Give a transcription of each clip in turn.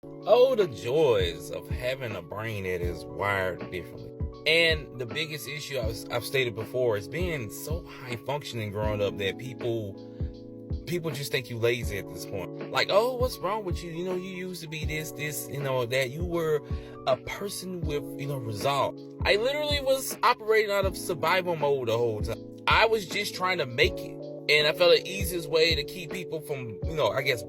Oh, the joys of having a brain that is wired differently. And the biggest issue I've stated before is being so high functioning growing up that people just think you lazy at this point. Like, oh, what's wrong with you? You used to be this, that. You were a person with, resolve. I literally was operating out of survival mode the whole time. I was just trying to make it. And I felt the easiest way to keep people from,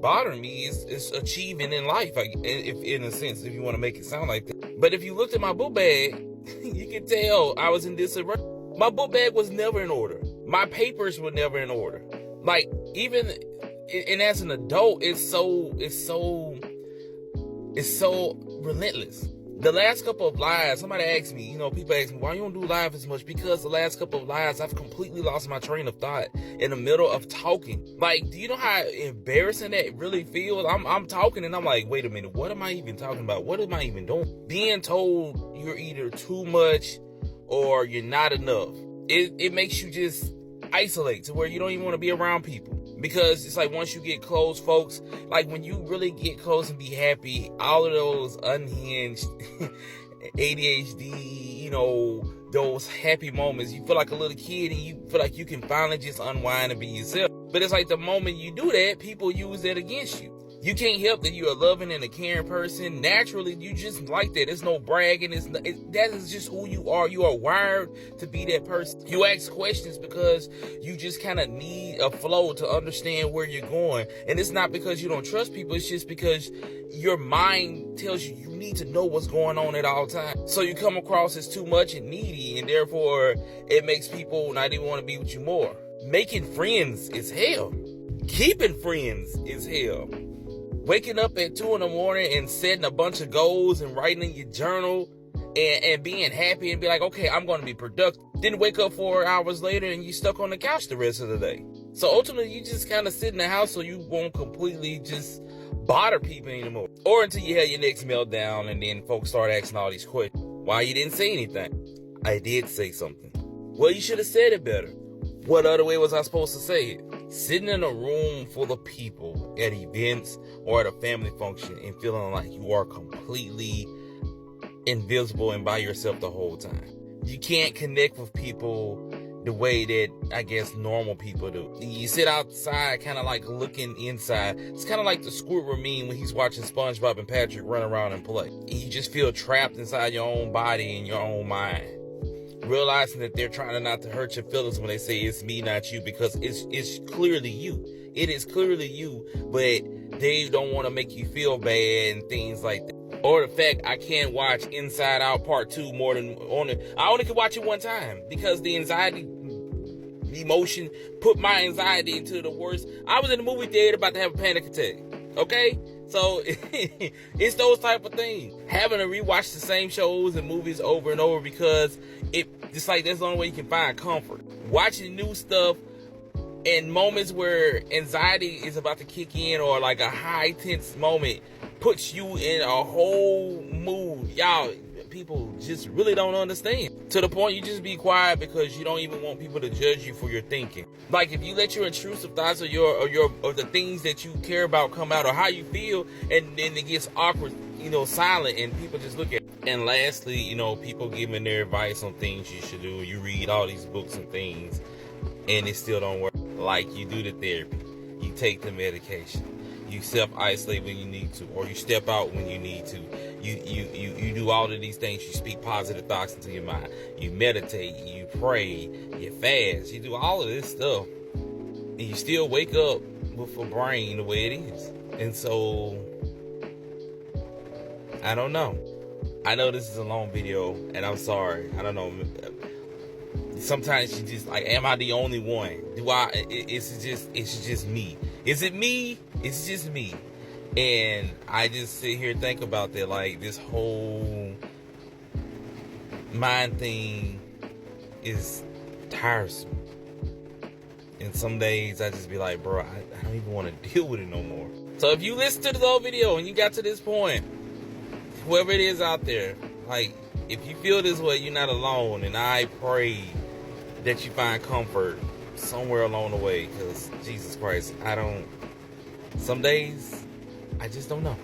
bothering me is achieving in life, if in a sense, if you want to make it sound like that. But if you looked at my book bag, you can tell I was in disarray. My book bag was never in order. My papers were never in order. Like, even, and as an adult, it's so relentless. The last couple of lives, somebody asked me, people ask me, why you don't do live as much? Because the last couple of lives, I've completely lost my train of thought in the middle of talking. Like, do you know how embarrassing that really feels? I'm talking and I'm like, wait a minute, what am I even talking about? What am I even doing? Being told you're either too much or you're not enough. It makes you just isolate to where you don't even want to be around people. Because it's like once you get close, folks, like when you really get close and be happy, all of those unhinged ADHD, those happy moments, you feel like a little kid and you feel like you can finally just unwind and be yourself. But it's like the moment you do that, people use that against you. You can't help that you're a loving and a caring person. Naturally, you just like that. It's no bragging. That is just who you are. You are wired to be that person. You ask questions because you just kind of need a flow to understand where you're going. And it's not because you don't trust people. It's just because your mind tells you need to know what's going on at all times. So you come across as too much and needy, and therefore it makes people not even want to be with you more. Making friends is hell. Keeping friends is hell. Waking up at 2 a.m. and setting a bunch of goals and writing in your journal and being happy and be like, okay, I'm going to be productive. Then wake up 4 hours later and you stuck on the couch the rest of the day. So ultimately, you just kind of sit in the house so you won't completely just bother people anymore. Or until you have your next meltdown and then folks start asking all these questions. Why you didn't say anything? I did say something. Well, you should have said it better. What other way was I supposed to say it? Sitting in a room full of people at events or at a family function and feeling like you are completely invisible and by yourself the whole time. You can't connect with people the way that I guess normal people do. You sit outside kind of like looking inside. It's kind of like the Squidward meme when he's watching SpongeBob and Patrick run around and play. And you just feel trapped inside your own body and your own mind. Realizing that they're trying not to hurt your feelings when they say it's me, not you, because it's clearly you. It is clearly you, but they don't want to make you feel bad and things like that. Or the fact I can't watch Inside Out Part 2 more than I only can watch it one time because the anxiety emotion put my anxiety into the worst. I was in the movie theater about to have a panic attack. Okay? So it's those type of things. Having to rewatch the same shows and movies over and over because it's like that's the only way you can find comfort. Watching new stuff in moments where anxiety is about to kick in or like a high tense moment puts you in a whole mood. Y'all, people just really don't understand. To the point you just be quiet because you don't even want people to judge you for your thinking. Like if you let your intrusive thoughts or the things that you care about come out or how you feel, and then it gets awkward, silent, and people just look at it. And lastly, people giving their advice on things you should do. You read all these books and things, and it still don't work. Like you do the therapy, you take the medication, you self-isolate when you need to, or you step out when you need to. You do all of these things. You speak positive thoughts into your mind. You meditate, you pray, you fast, you do all of this stuff. And you still wake up with a brain the way it is. And so, I don't know. I know this is a long video, and I'm sorry. I don't know. Sometimes you just like, am I the only one? It's just me. Is it me? It's just me. And I just sit here and think about that, like this whole mind thing is tiresome. And some days I just be like, bro, I don't even want to deal with it no more. So if you listen to the whole video and you got to this point, whoever it is out there, like if you feel this way, you're not alone. And I pray that you find comfort somewhere along the way, because Jesus Christ, some days I just don't know.